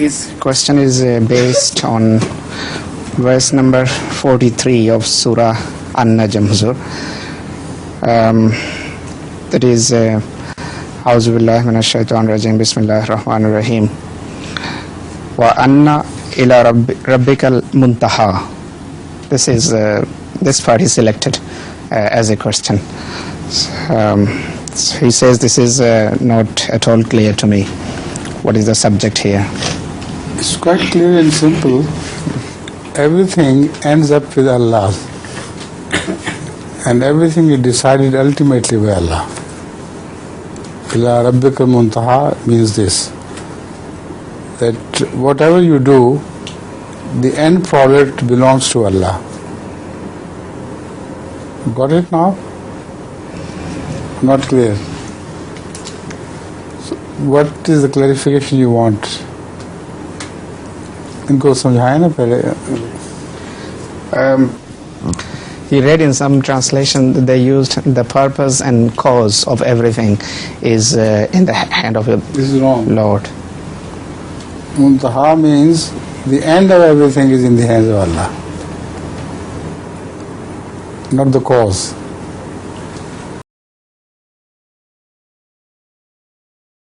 His question is based on verse number 43 of Surah An-Najm, Huzur. That is, A'udhu billahi minash shaitanir rajim, Bismillahir Rahmanir Rahim. Wa anna ila rabbikal Muntaha. This part is selected as a question. He says this is not at all clear to me. What is the subject here? It's quite clear and simple. Everything ends up with Allah, and everything is decided ultimately by Allah. Ila rabbikal Muntaha means this, that whatever you do, the end product belongs to Allah. Got it now? Not clear. So what is the clarification you want? इनको समझाए ना पहले. He read in some translation that they used the purpose and cause of everything is in the hand of your This is wrong. Lord. Muntaha means the end of everything is in the hands of Allah, not the cause.